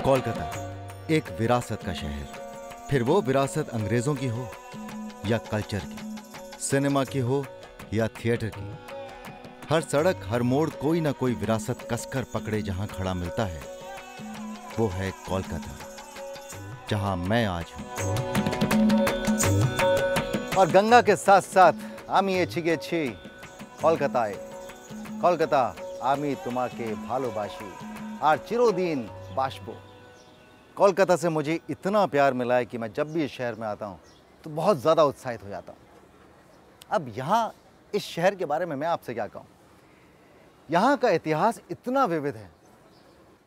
कोलकाता एक विरासत का शहर, फिर वो विरासत अंग्रेजों की हो या कल्चर की, सिनेमा की हो या थिएटर की। हर सड़क हर मोड़ कोई ना कोई विरासत कसकर पकड़े जहां खड़ा मिलता है, वो है कोलकाता, जहां मैं आज हूं। और गंगा के साथ साथ आमी एछिगे छी कलकाताय, कलकाता आमी तुम्हाके भालोबाशी और चिरोदीन बाशबो। कोलकाता से मुझे इतना प्यार मिला है कि मैं जब भी इस शहर में आता हूँ तो बहुत ज़्यादा उत्साहित हो जाता हूँ। अब यहाँ इस शहर के बारे में मैं आपसे क्या कहूँ। यहाँ का इतिहास इतना विविध है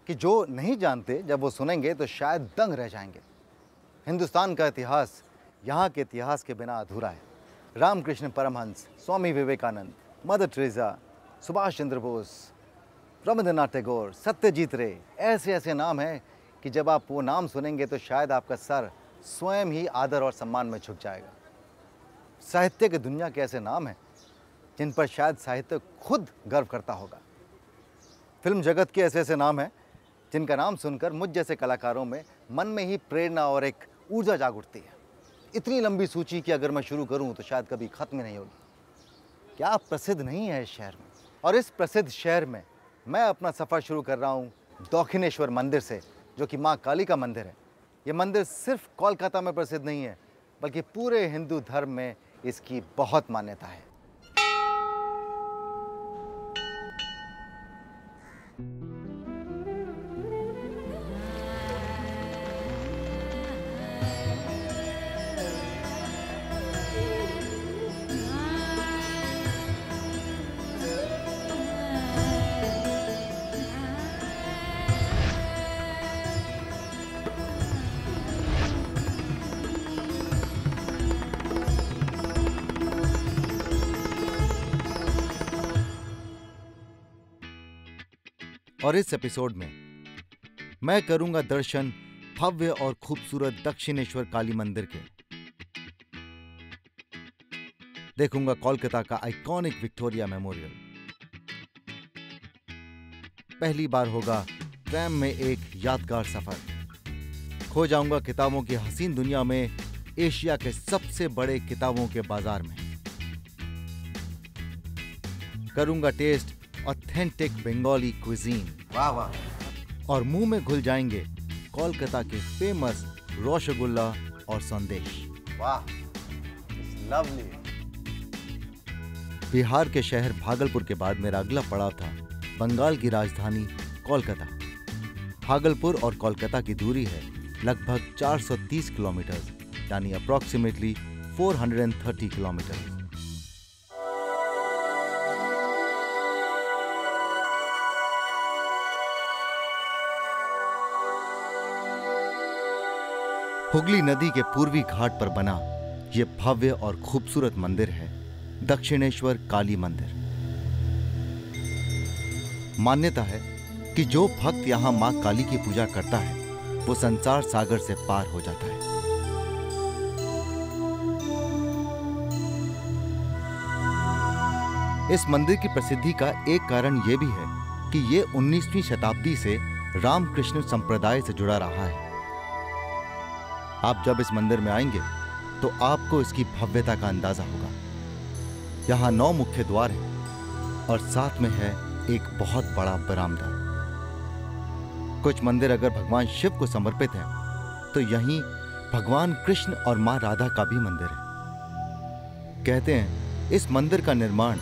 कि जो नहीं जानते जब वो सुनेंगे तो शायद दंग रह जाएंगे। हिंदुस्तान का इतिहास यहाँ के इतिहास के बिना अधूरा है। रामकृष्ण परमहंस, स्वामी विवेकानंद, मदर टेरेसा, सुभाष चंद्र बोस, रविंद्रनाथ टैगोर, सत्यजीत रे, ऐसे ऐसे नाम हैं कि जब आप वो नाम सुनेंगे तो शायद आपका सर स्वयं ही आदर और सम्मान में झुक जाएगा। साहित्य की दुनिया के ऐसे नाम हैं जिन पर शायद साहित्य खुद गर्व करता होगा। फिल्म जगत के ऐसे ऐसे नाम हैं जिनका नाम सुनकर मुझ जैसे कलाकारों में मन में ही प्रेरणा और एक ऊर्जा जाग उठती है। इतनी लंबी सूची कि अगर मैं शुरू करूं तो शायद कभी खत्म ही नहीं होगी। क्या प्रसिद्ध नहीं है इस शहर में? और इस प्रसिद्ध शहर में मैं अपना सफ़र शुरू कर रहा हूं दक्षिणेश्वर मंदिर से, जो कि माँ काली का मंदिर है। ये मंदिर सिर्फ कोलकाता में प्रसिद्ध नहीं है, बल्कि पूरे हिंदू धर्म में इसकी बहुत मान्यता है। और इस एपिसोड में मैं करूंगा दर्शन भव्य और खूबसूरत दक्षिणेश्वर काली मंदिर के। देखूंगा कोलकाता का आइकॉनिक विक्टोरिया मेमोरियल। पहली बार होगा ट्रैम में एक यादगार सफर। खो जाऊंगा किताबों की हसीन दुनिया में, एशिया के सबसे बड़े किताबों के बाजार में। करूंगा टेस्ट ऑथेंटिक बंगाली क्विजीन। वाह वाह। और मुंह में घुल जाएंगे कोलकाता के फेमस रसगुल्ला और संदेश। वाह, लवली। बिहार के शहर भागलपुर के बाद मेरा अगला पड़ाव था बंगाल की राजधानी कोलकाता। भागलपुर और कोलकाता की दूरी है लगभग 430 किलोमीटर, यानी अप्रॉक्सीमेटली 430 किलोमीटर। हुगली नदी के पूर्वी घाट पर बना यह भव्य और खूबसूरत मंदिर है दक्षिणेश्वर काली मंदिर। मान्यता है कि जो भक्त यहां मां काली की पूजा करता है वो संसार सागर से पार हो जाता है। इस मंदिर की प्रसिद्धि का एक कारण यह भी है कि यह 19वीं शताब्दी से रामकृष्ण संप्रदाय से जुड़ा रहा है। आप जब इस मंदिर में आएंगे तो आपको इसकी भव्यता का अंदाजा होगा। यहां 9 मुख्य द्वार हैं और साथ में है एक बहुत बड़ा बरामदा। कुछ मंदिर अगर भगवान शिव को समर्पित हैं तो यहीं भगवान कृष्ण और मां राधा का भी मंदिर है। कहते हैं इस मंदिर का निर्माण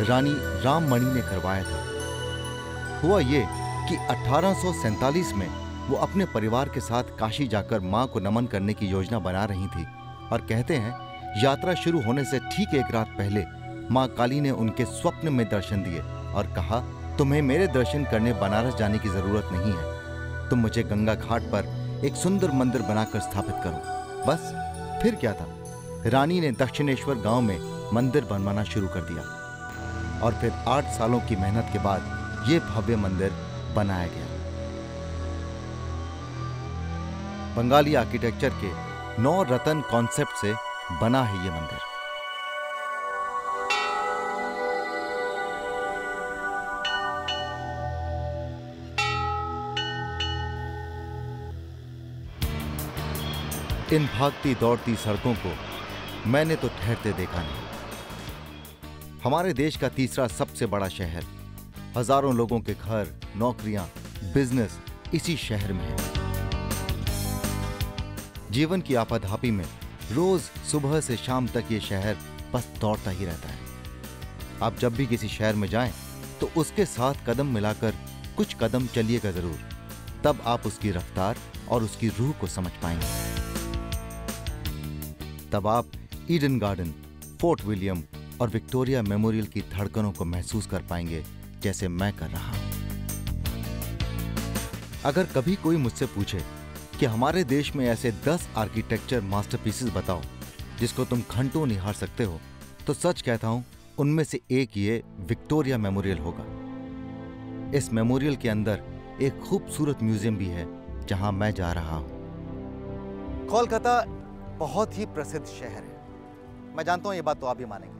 रानी राममणि ने करवाया था। हुआ ये कि 1847 में वो अपने परिवार के साथ काशी जाकर मां को नमन करने की योजना बना रही थी, और कहते हैं यात्रा शुरू होने से ठीक एक रात पहले मां काली ने उनके स्वप्न में दर्शन दिए और कहा, तुम्हें मेरे दर्शन करने बनारस जाने की जरूरत नहीं है, तुम मुझे गंगा घाट पर एक सुंदर मंदिर बनाकर स्थापित करो। बस फिर क्या था, रानी ने दक्षिणेश्वर गांव में मंदिर बनवाना शुरू कर दिया और फिर 8 सालों की मेहनत के बाद यह भव्य मंदिर बनाया गया। बंगाली आर्किटेक्चर के 9 रत्न कॉन्सेप्ट से बना है ये मंदिर। इन भागती दौड़ती सड़कों को मैंने तो ठहरते देखा नहीं। हमारे देश का तीसरा सबसे बड़ा शहर, हजारों लोगों के घर, नौकरियां, बिजनेस इसी शहर में है। जीवन की आपाधापी में रोज सुबह से शाम तक ये शहर बस दौड़ता ही रहता है। आप जब भी किसी शहर में जाएं तो उसके साथ कदम मिलाकर कुछ कदम चलिएगा जरूर, तब आप उसकी रफ्तार और उसकी रूह को समझ पाएंगे। तब आप ईडन गार्डन, फोर्ट विलियम और विक्टोरिया मेमोरियल की धड़कनों को महसूस कर पाएंगे जैसे मैं कर रहा हूं। अगर कभी कोई मुझसे पूछे कि हमारे देश में ऐसे 10 आर्किटेक्चर मास्टरपीसेस बताओ जिसको तुम घंटों निहार सकते हो, तो सच कहता हूं उनमें से एक ये विक्टोरिया मेमोरियल होगा। इस मेमोरियल के अंदर एक खूबसूरत म्यूजियम भी है जहां मैं जा रहा हूं। कोलकाता बहुत ही प्रसिद्ध शहर है, मैं जानता हूं ये बात तो आप भी मानेंगे।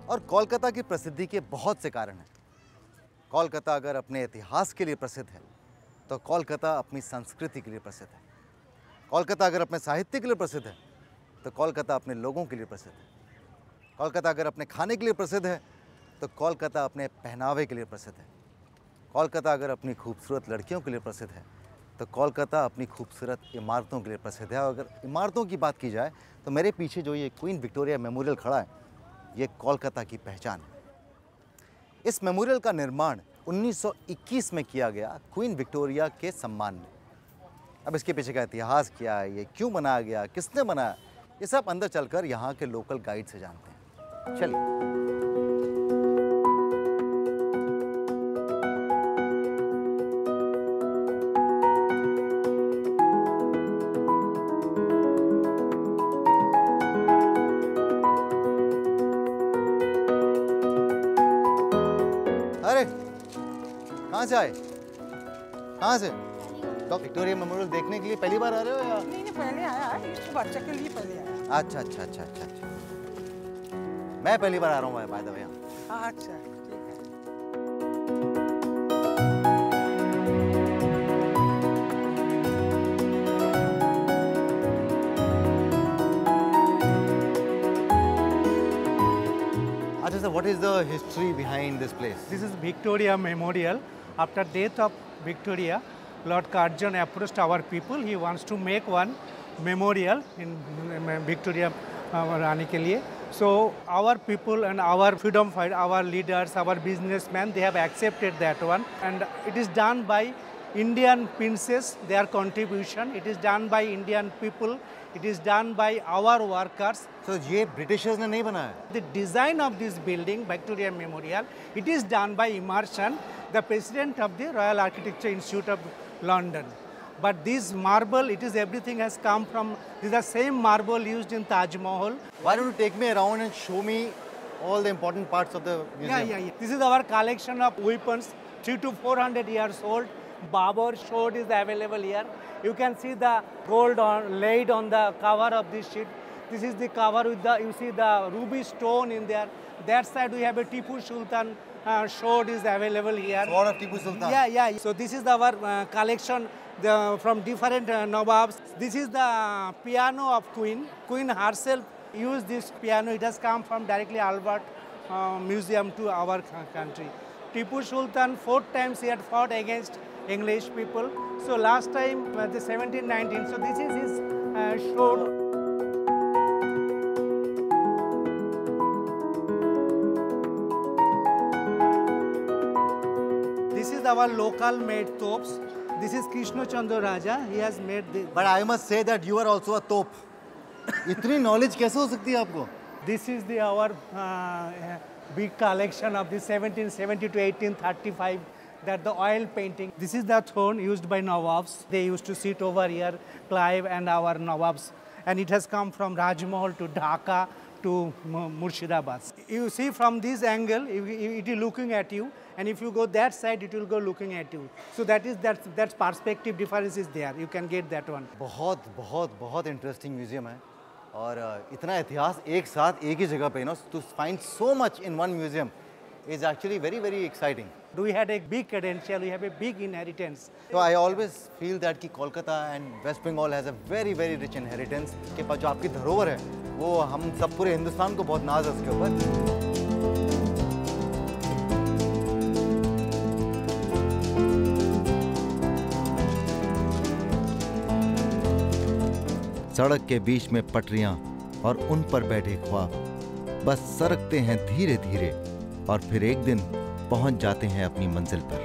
और कोलकाता की प्रसिद्धि के बहुत से कारण हैं। कोलकाता अगर अपने इतिहास के लिए प्रसिद्ध है तो कोलकाता अपनी संस्कृति के लिए प्रसिद्ध है। कोलकाता अगर अपने साहित्य के लिए प्रसिद्ध है तो कोलकाता अपने लोगों के लिए प्रसिद्ध है। कोलकाता अगर अपने खाने के लिए प्रसिद्ध है तो कोलकाता अपने पहनावे के लिए प्रसिद्ध है। कोलकाता अगर अपनी खूबसूरत लड़कियों के लिए प्रसिद्ध है तो कोलकाता अपनी खूबसूरत इमारतों के लिए प्रसिद्ध है। और अगर इमारतों की बात की जाए तो मेरे पीछे जो ये क्वीन विक्टोरिया मेमोरियल खड़ा है, ये कोलकाता की पहचान है। इस मेमोरियल का निर्माण 1921 में किया गया क्वीन विक्टोरिया के सम्मान में। अब इसके पीछे का इतिहास क्या है, ये क्यों बनाया गया, किसने बनाया, ये सब अंदर चलकर यहाँ के लोकल गाइड से जानते हैं। चलिए। अरे कहाँ से आए? कहाँ से? तो विक्टोरिया मेमोरियल देखने के लिए पहली बार आ रहे हो या? नहीं पहले आया है, इस बच्चे के लिए पहले आया। अच्छा। मैं पहली बार आ रहा हूँ बाय द वे। अच्छा ठीक है। अच्छा sir, what is the history behind this place? This is Victoria Memorial. After death of Victoria, Lord Curzon approached our people. He wants to make one memorial in Victoria Rani के लिए. So our people and our freedom fighter, our leaders, our businessmen, they have accepted that one, and it is done by Indian princes, their contribution. It is done by Indian people. It is done by our workers. So ये Britishers ने नहीं बनाया? The design of this building, Victoria Memorial, it is done by Emerson, the president of the Royal Architecture Institute of London. But this marble, it is everything has come from, this is the same marble used in Taj Mahal. Why don't you take me around and show me all the important parts of the museum? Yeah. This is our collection of weapons, 300 to 400 years old. Babur sword is available here. You can see the gold laid on the cover of this sheet. This is the cover with the, you see the ruby stone in there. That side we have a Tipu Sultan sword is available here. Sword of Tipu Sultan? Yeah. So this is our collection from different Nawabs. This is the piano of Queen. Queen herself used this piano. It has come from directly Albert Museum to our country. Tipu Sultan 4 times he had fought against English people. So last time the 1719. So this is his sword. This is our local made tops. This is Krishna Chandra Raja. He has made this. But I must say that you are also a top. इतनी knowledge कैसे हो सकती है आपको? This is our big collection of the 1770 to 1835. That the oil painting. This is the throne used by Nawabs. They used to sit over here, Clive and our Nawabs. And it has come from Rajmahal to Dhaka to Murshidabad. You see from this angle, it is looking at you. And if you go that side, it will go looking at you. So that perspective difference is there. You can get that one. बहुत interesting museum है. और इतना इतिहास एक साथ एक ही जगह पे ना, to find so much in one museum is actually very, very exciting. We had a big credential, we have a big inheritance. So I always feel that कि Kolkata and West Bengal has a very, very rich inheritance. के पास जो आपकी धरोहर है, वो हम सब पूरे हिंदुस्तान को बहुत नाज है उसके ऊपर. सड़क के बीच में पटरियां और उन पर बैठे ख्वाब बस सरकते हैं धीरे धीरे और फिर एक दिन पहुंच जाते हैं अपनी मंजिल पर.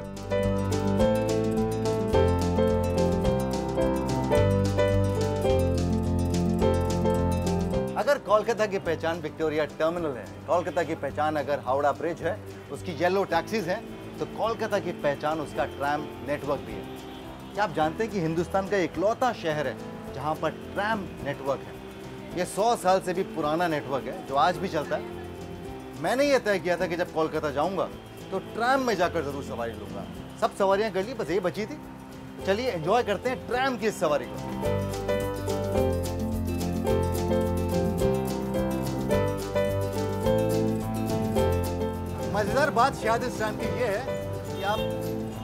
अगर कोलकाता की पहचान विक्टोरिया टर्मिनल है, कोलकाता की पहचान अगर हावड़ा ब्रिज है, उसकी येलो टैक्सीज हैं, तो कोलकाता की पहचान उसका ट्रैम नेटवर्क भी है. क्या आप जानते हैं कि हिंदुस्तान का इकलौता शहर है जहां पर ट्रैम नेटवर्क है? ये 100 साल से भी पुराना नेटवर्क है जो आज भी चलता है. मैंने ये तय किया था कि जब कोलकाता जाऊंगा तो ट्रैम में जाकर जरूर सवारी लूंगा. सब सवारियां कर ली, बस ये बची थी. चलिए एंजॉय करते हैं ट्रैम की इस सवारी को. मजेदार बात शायद इस ट्रैम की ये है कि आप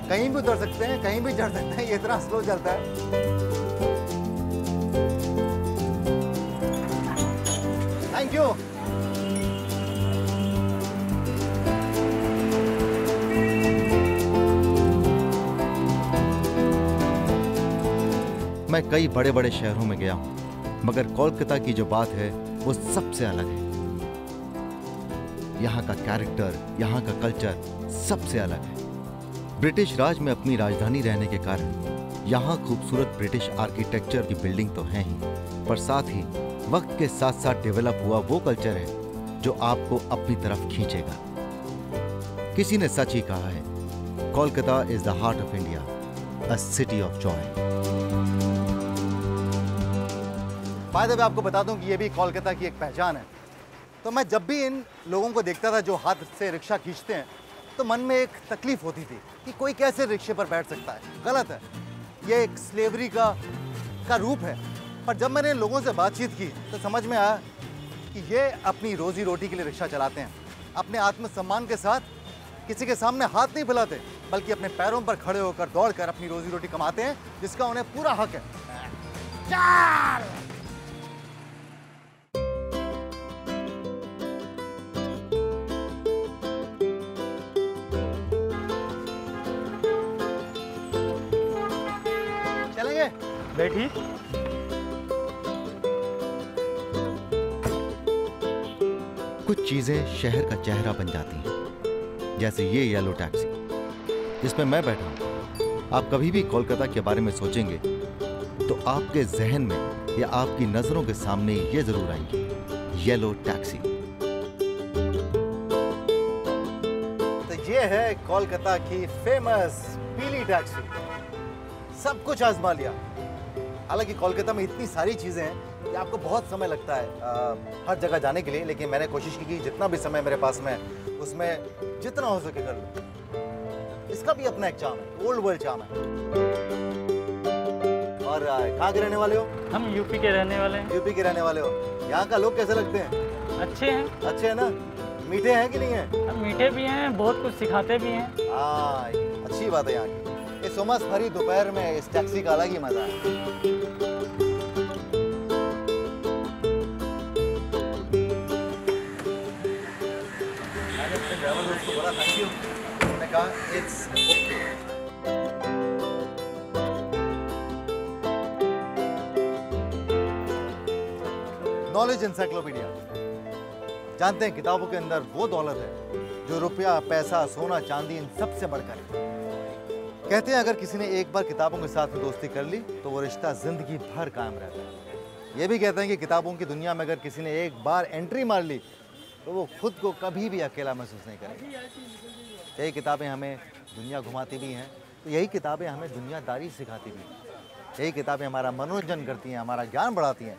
कहीं भी उतर सकते हैं, कहीं भी चढ़ सकते हैं. ये इतना स्लो चलता है. Thank you. मैं कई बड़े बड़े शहरों में गया हूं, मगर कोलकाता की जो बात है वो सबसे अलग है. यहाँ का कैरेक्टर, यहाँ का कल्चर सबसे अलग है. ब्रिटिश राज में अपनी राजधानी रहने के कारण यहाँ खूबसूरत ब्रिटिश आर्किटेक्चर की बिल्डिंग तो हैं ही, पर साथ ही वक्त के साथ साथ डेवलप हुआ वो कल्चर है जो आपको अपनी तरफ खींचेगा. किसी ने सच ही कहा है, Kolkata is the heart of India, a city of Joy. By the way आपको बता दूं कि ये भी कोलकाता की एक पहचान है. तो मैं जब भी इन लोगों को देखता था जो हाथ से रिक्शा खींचते हैं, तो मन में एक तकलीफ होती थी कि कोई कैसे रिक्शे पर बैठ सकता है. गलत है, ये एक स्लेवरी का रूप है. पर जब मैंने इन लोगों से बातचीत की तो समझ में आया कि ये अपनी रोजी रोटी के लिए रिक्शा चलाते हैं. अपने आत्मसम्मान के साथ किसी के सामने हाथ नहीं फैलाते, बल्कि अपने पैरों पर खड़े होकर दौड़कर अपनी रोजी रोटी कमाते हैं, जिसका उन्हें पूरा हक है. चाल! चलेंगे? बैठी. कुछ चीजें शहर का चेहरा बन जाती हैं, जैसे ये येलो टैक्सी जिसमें मैं बैठा हूं. आप कभी भी कोलकाता के बारे में सोचेंगे तो आपके जहन में या आपकी नजरों के सामने ये जरूर आएंगी, येलो टैक्सी. तो ये है कोलकाता की फेमस पीली टैक्सी. सब कुछ आजमा लिया. हालांकि कोलकाता में इतनी सारी चीजें हैं कि आपको बहुत समय लगता है हर जगह जाने के लिए, लेकिन मैंने कोशिश की कि जितना भी समय मेरे पास में उसमें जितना हो सके कर लूं. इसका भी अपना एक चार्म है, ओल्ड वर्ल्ड चार्म है. और कहाँ के रहने वाले हो? हम यूपी के रहने वाले हैं. यूपी के रहने वाले हो. यहाँ का लोग कैसे लगते हैं? अच्छे हैं. अच्छे है ना? मीठे हैं कि नहीं है? हम मीठे भी हैं, बहुत कुछ सिखाते भी हैं. हाँ, अच्छी बात है यहाँ की. इस उमस भरी दोपहर में इस टैक्सी का अलग ही मजा है. मैंने अपने ड्राइवर दोस्त को बोला थैंक यू. मैंने कहा इट्स ओके. Knowledge encyclopedia. जानते हैं किताबों के अंदर वो दौलत है जो रुपया, पैसा, सोना, चांदी इन सबसे बढ़कर है. कहते हैं अगर किसी ने एक बार किताबों के साथ दोस्ती कर ली तो वो रिश्ता जिंदगी भर कायम रहता है. ये भी कहते हैं कि किताबों की दुनिया में अगर किसी ने एक बार एंट्री मार ली तो वो खुद को कभी भी अकेला महसूस नहीं करेगा. यही किताबें हमें दुनिया घुमाती भी हैं, तो यही किताबें हमें दुनियादारी सिखाती भी हैं. यही किताबें हमारा मनोरंजन करती हैं, हमारा ज्ञान बढ़ाती हैं.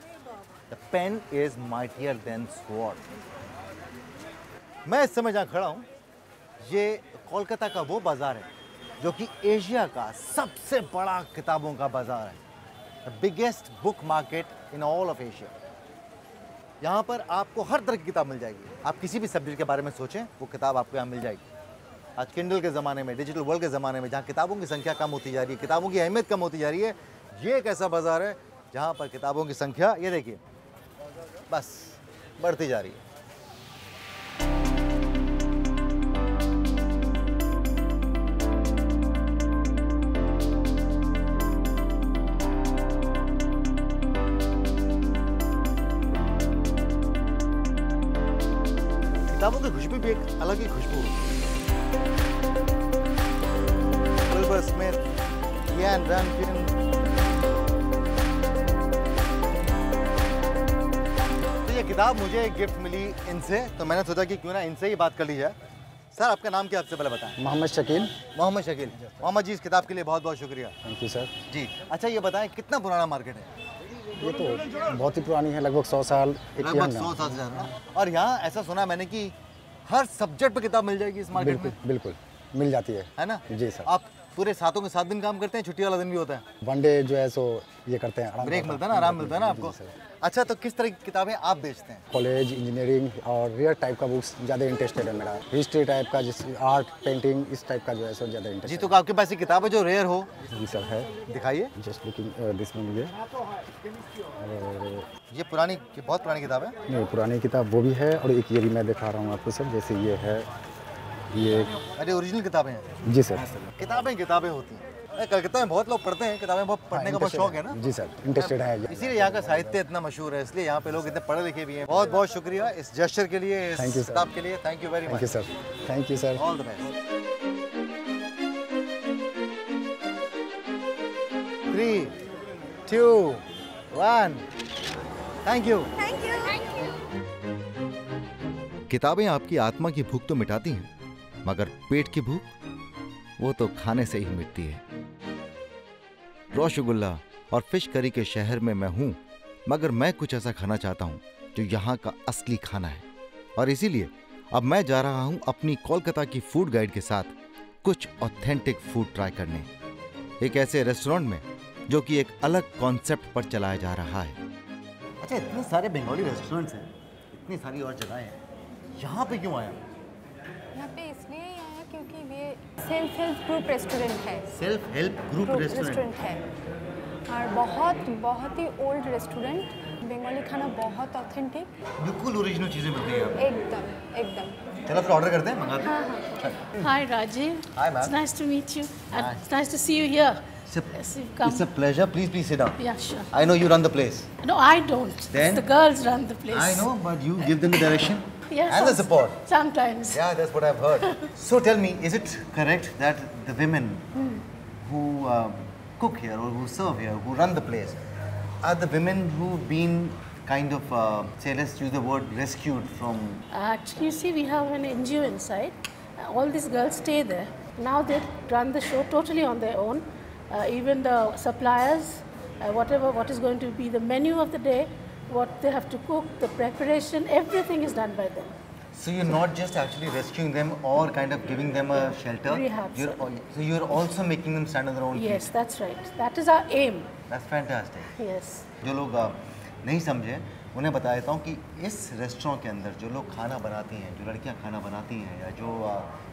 The pen is mightier than sword. मैं इस समय जहाँ खड़ा हूँ, ये कोलकाता का वो बाजार है जो कि एशिया का सबसे बड़ा किताबों का बाजार है. The biggest book market in all of Asia. यहाँ पर आपको हर तरह की किताब मिल जाएगी. आप किसी भी सब्जेक्ट के बारे में सोचें, वो किताब आपको यहाँ मिल जाएगी। आज किंडल के ज़माने में, डिजिटल वर्ल्ड के ज़माने में, जहाँ किताबों की संख्या कम होती जा रही है, किताबों की अहमियत कम होती जा रही है, ये एक ऐसा बाज़ार है जहाँ पर किताबों की संख्या, ये देखिए, बस बढ़ती जा रही है। किताबों की खुशबू भी एक अलग ही खुशबू है। विल्बर स्मिथ, इयान रैम्पिन, तो ये किताब मुझे एक गिफ्ट मिली इनसे, तो मैंने सोचा कि क्यों ना इनसे ही बात कर ली जाए। सर, आपका नाम क्या, आपसे पहले बताएं। मोहम्मद शकील। मोहम्मद शकील। मोहम्मद जी, इस किताब के लिए बहुत बहुत शुक्रिया। Thank you sir. जी, अच्छा ये बताएं कितना पुराना मार्केट है? ये तो बहुत ही पुरानी है, लगभग 100 साल। लगभग 100 साल से ज़्यादा। और यहाँ ऐसा सुना मैंने कि हर सब्जेक्ट पे किताब मिल जाएगी इस मार्केट में। बिल्कुल मिल जाती है ना? जी सर। आप पूरे 7 के 7 दिन काम करते हैं, छुट्टी वाला दिन भी होता है? वनडे जो है सो ये करते हैं, ब्रेक मिलता है ना, आराम मिलता है ना आपको। अच्छा, तो किस तरह की किताबें आप बेचते हैं? कॉलेज, इंजीनियरिंग और रियर टाइप का बुक्स ज़्यादा इंटरेस्टेड है मेरा। हिस्ट्री टाइप का, जैसे आर्ट, पेंटिंग, इस टाइप का जो है सो ज़्यादा जी, इंटरेस्ट। तो आपके पास ये किताब है जो रेयर हो? जी सर है। दिखाइए। Just looking this one. ये पुरानी, ये बहुत पुरानी किताब है। नहीं, पुरानी किताब वो भी है, और एक ये भी मैं दिखा रहा हूँ आपको सर, जैसे ये है, ये। अरे ओरिजिनल किताबें हैं? जी सर। किताबें होती हैं। कलकत्ता में बहुत लोग पढ़ते हैं किताबें, बहुत पढ़ने का बहुत शौक है ना? जी सर, इंटरेस्टेड है। इसीलिए यहाँ का साहित्य इतना मशहूर है, इसलिए यहाँ पे लोग इतने पढ़े लिखे भी हैं। बहुत बहुत शुक्रिया इस जेस्चर के लिए, इस Thank you, sir. किताब के लिए। Thank you very thank much. You sir. Thank you sir. All the best. 3, 2, 1, thank you. किताबें आपकी आत्मा की भूख तो मिटाती हैं, मगर पेट की भूख वो तो खाने से ही मिटती है। रसगुल्ला और फिश करी के शहर में मैं हूं, मगर मैं कुछ ऐसा खाना चाहता हूं जो यहाँ का असली खाना है। और इसीलिए अब मैं जा रहा हूं अपनी कोलकाता की फूड गाइड के साथ कुछ ऑथेंटिक फूड ट्राई करने, एक ऐसे रेस्टोरेंट में जो कि एक अलग कॉन्सेप्ट पर चलाया जा रहा है। अच्छा, इतने सारे बंगाली रेस्टोरेंट्स हैं, इतनी सारी और जगहें हैं, यहाँ पे क्यों आया? यहाँ पे इसलिए आया क्योंकि ये सेल्फ हेल्प ग्रुप रेस्टोरेंट है। सेल्फ हेल्प ग्रुप रेस्टोरेंट है और बहुत ही ओल्ड रेस्टोरेंट। बंगाली खाना बहुत ऑथेंटिक, बिल्कुल ओरिजिनल चीजें मिलती हैं यहाँ एकदम एकदम। चलो फिर ऑर्डर करते हैं, मंगाते हैं। Hi Rajiv. Hi, ma'am. It's nice to meet you. And Hi. it's nice to see you here. Yes, you've come. It's a pleasure. Please sit down. Yeah, sure. I know you run the place. No, I don't. Then? It's the girls run the place. I know, but you give them the direction Yes. and the support. Sometimes. Yeah, that's what I've heard. So tell me, is it correct that the women who cook here or who serve here, who run the place, are the women who've been kind of, say, let's use the word rescued from? Actually, you see, we have an NGO inside. All these girls stay there. Now they run the show totally on their own. Even the suppliers, what is going to be the menu of the day, what they have to cook, the preparation, everything is done by them. So you're not just actually rescuing them or kind of giving them a shelter. Rehab, So you're also making them stand on their own feet. Yes, that's right. That is our aim. That's fantastic. Yes. जो लोग नहीं समझे उन्हें बता देता हूँ कि इस रेस्टोरेंट के अंदर जो लोग खाना बनाती हैं, जो लड़कियाँ खाना बनाती हैं या जो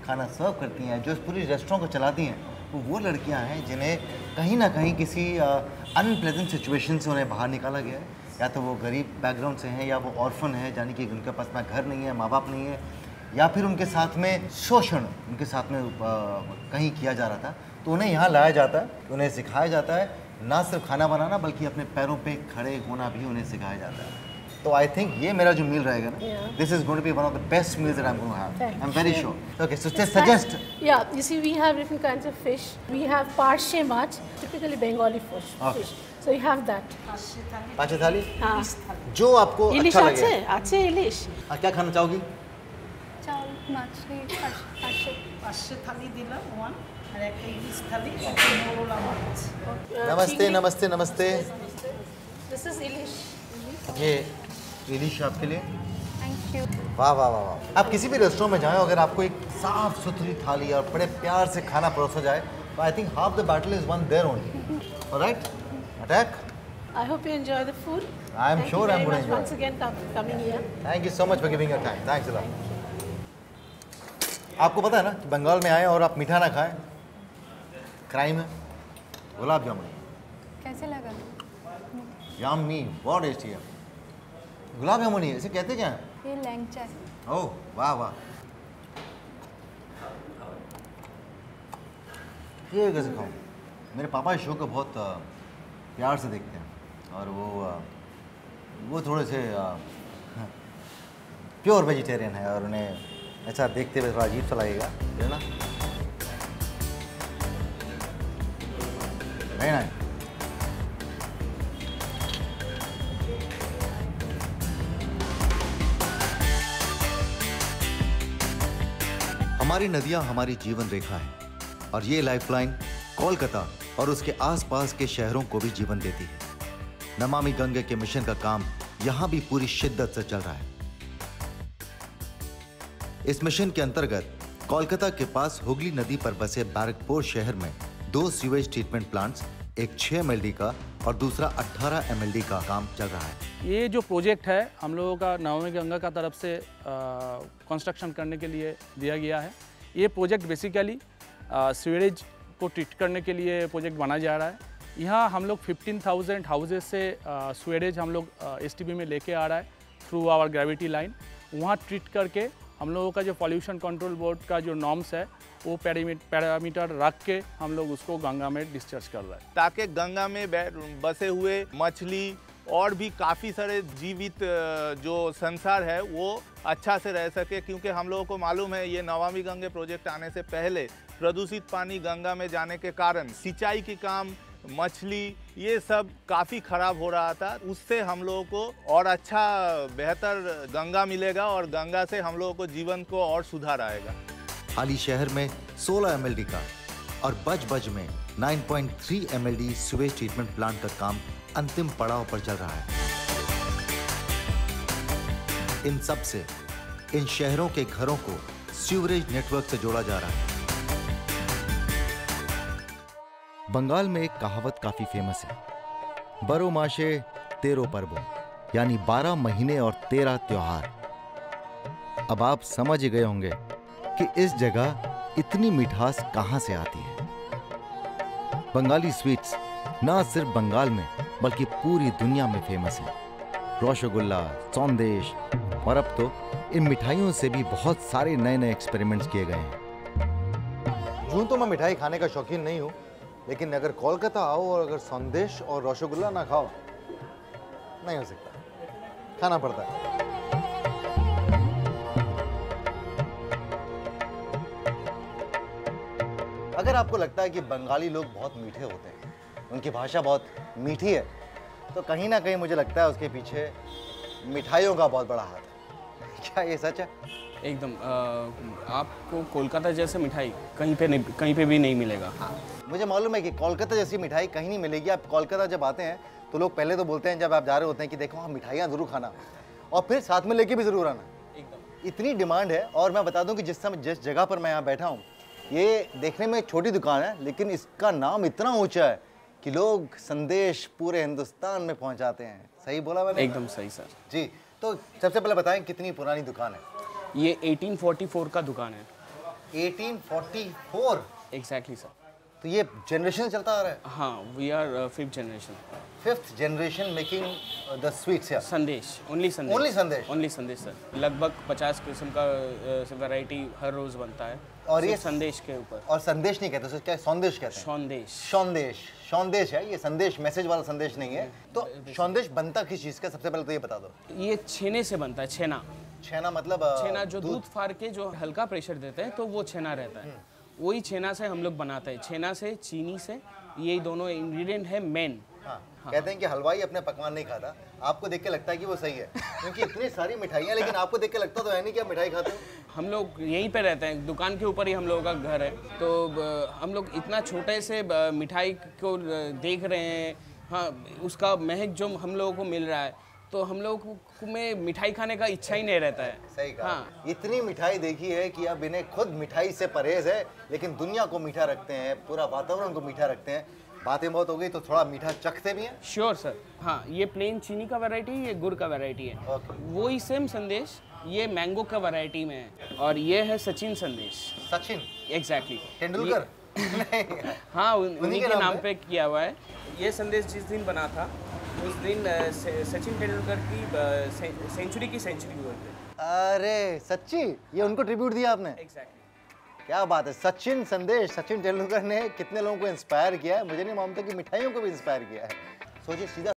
खाना सर्व करती हैं, जो इस पूरी रेस्टोरेंट को चलाती हैं, वो लड़कियाँ हैं जिन्हें कहीं ना कहीं किसी अनप्लेजेंट सिचुएशन से उन्हें बाहर निकाला गया है। या तो वो गरीब बैकग्राउंड से हैं, या वो ऑर्फन है, यानी कि उनके पास ना घर नहीं है, माँ बाप नहीं है, या फिर उनके साथ में शोषण उनके साथ में कहीं किया जा रहा था। तो उन्हें यहाँ लाया जाता है, उन्हें सिखाया जाता है ना सिर्फ खाना बनाना, बल्कि अपने पैरों पे खड़े होना भी उन्हें सिखाया जाता है। तो आई थिंक ये मेरा जो मील रहेगा ना, this is going to be one of the best meals that I am going to have. I am very sure. Okay, so suggest. Yeah, you see, we have different kinds of fish. We have parshe mach, typically Bengali fish. Okay. So you have that. पाँच थाली हाँ. जो आपको Ilish अच्छा लगे। আছে ilish. क्या खाना चाहोगी? চাউল, মাছলি, পাশে। পাঁচশো থালি দিলাম ওয়ান আর একটা ইলিশ থালি একটা মোরলা মাছ। नमस्ते नमस्ते नमस्ते। This is ilish. ये इलिश आपके लिए। Thank you. वाह वाह वाह वाह। आप किसी भी रेस्टोरेंट में जाएं, अगर आपको एक साफ सुथरी थाली और बड़े प्यार से खाना परोसा जाए, तो I think half the battle is won there only. Alright, attack. I hope you enjoy the food. I am Thank sure you I'm very going to much enjoy. once again coming here. Thank you so much for giving your time, thanks a lot. आपको पता है ना कि बंगाल में आए और आप मीठा ना खाएं क्राइम है। गुलाब जामुन कैसे लगा? यम्मी, बहुत टेस्टी है। गुलाब जामुन ही है, इसे कहते क्या है? ये लैंगचा है। ओह वाह वाह, ये कैसे खाऊं? मेरे पापा इस शो को बहुत प्यार से देखते हैं और वो थोड़े से प्योर वेजिटेरियन है और उन्हें ऐसा देखते हुए थोड़ा अजीब सा लगेगा, है ना? नहीं ना, हमारी नदियां हमारी जीवन रेखा है और ये लाइफलाइन कोलकाता और उसके आसपास के शहरों को भी जीवन देती है। नमामि गंगे के मिशन का काम यहां भी पूरी शिद्दत से चल रहा है। इस मिशन के अंतर्गत कोलकाता के पास हुगली नदी पर बसे बैरकपुर शहर में 2 सीवेज ट्रीटमेंट प्लांट्स, एक 6 MLD का और दूसरा 18 MLD का काम चल रहा है। ये जो प्रोजेक्ट है हम लोगों का नमामि गंगा का तरफ से कंस्ट्रक्शन करने के लिए दिया गया है। ये प्रोजेक्ट बेसिकली सीवरेज को ट्रीट करने के लिए प्रोजेक्ट बनाया जा रहा है। यहाँ हम लोग 15,000 हाउसेज से सीवरेज हम लोग STP में लेके आ रहा है थ्रू आवर ग्रेविटी लाइन। वहाँ ट्रीट करके हम लोगों का जो पॉल्यूशन कंट्रोल बोर्ड का जो नॉर्म्स है वो पैरामीटर रख के हम लोग उसको गंगा में डिस्चार्ज कर रहा है, ताकि गंगा में बसे हुए मछली और भी काफ़ी सारे जीवित जो संसार है वो अच्छा से रह सके। क्योंकि हम लोगों को मालूम है ये नमामि गंगे प्रोजेक्ट आने से पहले प्रदूषित पानी गंगा में जाने के कारण सिंचाई के काम, मछली, ये सब काफ़ी ख़राब हो रहा था। उससे हम लोगों को और अच्छा बेहतर गंगा मिलेगा और गंगा से हम लोगों को जीवन को और सुधार आएगा। हाली शहर में 16 MLD का और बज में 9.3 MLD सीवेज ट्रीटमेंट प्लांट का काम अंतिम पड़ाव पर चल रहा है। इन सब से इन शहरों के घरों को सीवरेज नेटवर्क से जोड़ा जा रहा है। बंगाल में एक कहावत काफी फेमस है, बरो माशे तेरो पर्वो, यानी 12 महीने और 13 त्योहार। अब आप समझ ही गए होंगे कि इस जगह इतनी मिठास कहां से आती है। बंगाली स्वीट्स ना सिर्फ बंगाल में बल्कि पूरी दुनिया में फेमस है। रसगुल्ला, सौंदेश और अब तो इन मिठाइयों से भी बहुत सारे नए नए एक्सपेरिमेंट्स किए गए हैं। यूं तो मैं मिठाई खाने का शौकीन नहीं हूं, लेकिन अगर कोलकाता आओ और अगर संदेश और रसगुल्ला ना खाओ, नहीं हो सकता, खाना पड़ता है। अगर आपको लगता है कि बंगाली लोग बहुत मीठे होते हैं, उनकी भाषा बहुत मीठी है, तो कहीं ना कहीं मुझे लगता है उसके पीछे मिठाइयों का बहुत बड़ा हाथ है। क्या ये सच है? एकदम। आपको कोलकाता जैसे मिठाई कहीं पे भी नहीं मिलेगा। हाँ, मुझे मालूम है कि कोलकाता जैसी मिठाई कहीं नहीं मिलेगी। आप कोलकाता जब आते हैं तो लोग पहले तो बोलते हैं जब आप जा रहे होते हैं कि देखो वहाँ मिठाइयाँ ज़रूर खाना, और फिर साथ में लेके भी ज़रूर आना। एकदम इतनी डिमांड है। और मैं बता दूं कि जिस जगह पर मैं यहाँ बैठा हूँ, ये देखने में एक छोटी दुकान है, लेकिन इसका नाम इतना ऊँचा है कि लोग संदेश पूरे हिंदुस्तान में पहुँचाते हैं। सही बोला मैंने? एकदम सही सर जी। तो सबसे पहले बताएं कितनी पुरानी दुकान है? ये 1844 का दुकान है। 1844? Exactly sir. तो ये जनरेशन चलता आ रहा है? हाँ, we are 5th generation. 5th generation making the sweets. Sandesh, only sandesh. Only sandesh? Only sandesh sir. लगभग 50 किस्म का वैरायटी हर रोज बनता है। और ये संदेश के ऊपर। और संदेश नहीं कहते उसे, क्या सौंदेश कहते हैं? सौंदेश। सौंदेश, सौंदेश है ये, संदेश मैसेज वाला संदेश नहीं है। तो सौंदेश बनता किस चीज़ का, सबसे पहले तो ये बता दो। ये छेने से बनता है। छेना। छेना मतलब? छेना जो दूध फाड़ के जो हल्का प्रेशर देते हैं तो वो छेना रहता है। वही छेना से हम लोग बनाते हैं। छेना से, चीनी से, ये दोनों इंग्रेडिएंट है मेन। हाँ, कहते हैं कि हलवाई अपने पकवान नहीं खाता। आपको देख के लगता है कि वो सही है, क्योंकि इतनी सारी मिठाइयाँ, लेकिन आपको देख के लगता तो है नहीं कि आप मिठाई खाते हो। हम लोग यहीं पे रहते हैं, दुकान के ऊपर ही हम लोगों का घर है, तो हम लोग इतना छोटे से मिठाई को देख रहे हैं। हाँ, उसका महक जो हम लोगों को मिल रहा है, तो हम लोग में मिठाई खाने का इच्छा ही नहीं रहता है। सही कहा। हाँ। इतनी मिठाई देखी है कि अब इन्हें खुद मिठाई से परहेज है, लेकिन दुनिया को मीठा रखते हैं, पूरा वातावरण को मीठा रखते हैं। बातें बहुत हो गई, तो थोड़ा मीठा चखते भी हैं। Sure sir. हाँ, ये प्लेन चीनी का वैरायटी है, ये गुड़ का वैरायटी है। वही सेम संदेश ये मैंगो का वैरायटी में है, और ये है सचिन संदेश। सचिन एग्जैक्टली तेंदुलकर। हाँ, उन्हीं के नाम पे किया हुआ है। ये संदेश जिस दिन बना था उस दिन सचिन तेंदुलकर की सेंचुरी हुई थी। अरे सच्ची, ये उनको ट्रिब्यूट दिया आपने? एग्जैक्टली। क्या बात है। सचिन संदेश, सचिन तेंदुलकर ने कितने लोगों को इंस्पायर किया है। मुझे नहीं मालूम था कि मिठाइयों को भी इंस्पायर किया है। सोचिए सीधा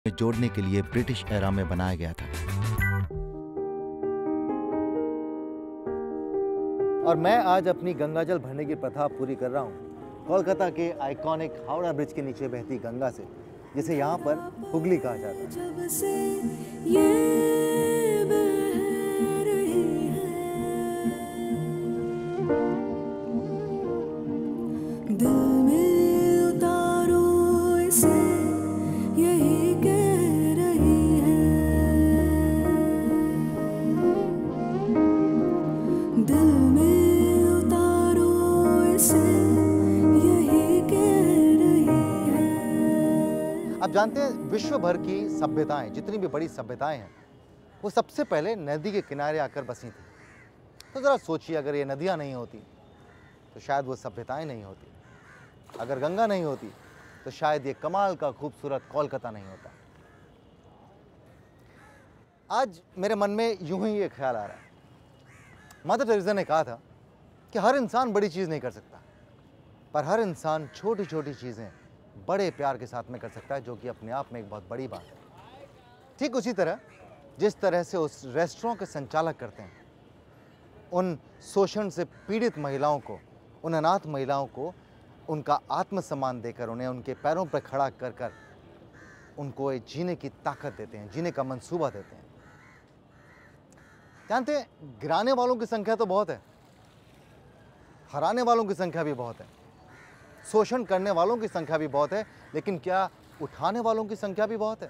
जोड़ने के लिए ब्रिटिश एरा में बनाया गया था। और मैं आज अपनी गंगाजल भरने की प्रथा पूरी कर रहा हूँ कोलकाता के आइकॉनिक हावड़ा ब्रिज के नीचे बहती गंगा से, जिसे यहाँ पर हुगली कहा जाता है। आप जानते हैं, विश्व भर की सभ्यताएं, जितनी भी बड़ी सभ्यताएं हैं, वो सबसे पहले नदी के किनारे आकर बसी थी। तो ज़रा सोचिए, अगर ये नदियां नहीं होती तो शायद वो सभ्यताएं नहीं होती। अगर गंगा नहीं होती तो शायद ये कमाल का खूबसूरत कोलकाता नहीं होता। आज मेरे मन में यूं ही ये ख्याल आ रहा है, मदर टेरेसा ने कहा था कि हर इंसान बड़ी चीज़ नहीं कर सकता, पर हर इंसान छोटी छोटी चीज़ें बड़े प्यार के साथ में कर सकता है, जो कि अपने आप में एक बहुत बड़ी बात है। ठीक उसी तरह जिस तरह से उस रेस्टोरेंट के संचालक करते हैं, उन शोषण से पीड़ित महिलाओं को, उन अनाथ महिलाओं को उनका आत्मसम्मान देकर, उन्हें उनके पैरों पर खड़ा कर कर उनको एक जीने की ताकत देते हैं, जीने का मंसूबा देते हैं। जानते हैं, गिराने वालों की संख्या तो बहुत है, हराने वालों की संख्या भी बहुत है, शोषण करने वालों की संख्या भी बहुत है, लेकिन क्या उठाने वालों की संख्या भी बहुत है?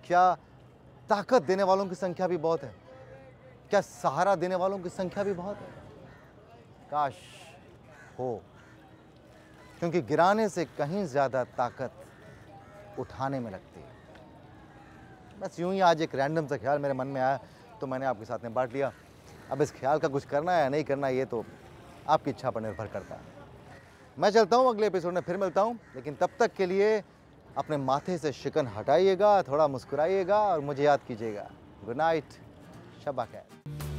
क्या ताकत देने वालों की संख्या भी बहुत है? क्या सहारा देने वालों की संख्या भी बहुत है? काश हो, क्योंकि गिराने से कहीं ज़्यादा ताकत उठाने में लगती है। बस यूं ही आज एक रैंडम सा ख्याल मेरे मन में आया, तो मैंने आपके साथ में बांट लिया। अब इस ख्याल का कुछ करना है या नहीं करना, ये तो आपकी इच्छा पर निर्भर करता है। मैं चलता हूँ, अगले एपिसोड में फिर मिलता हूँ, लेकिन तब तक के लिए अपने माथे से शिकन हटाइएगा, थोड़ा मुस्कुराइएगा और मुझे याद कीजिएगा। गुड नाइट, शब्बा खैर।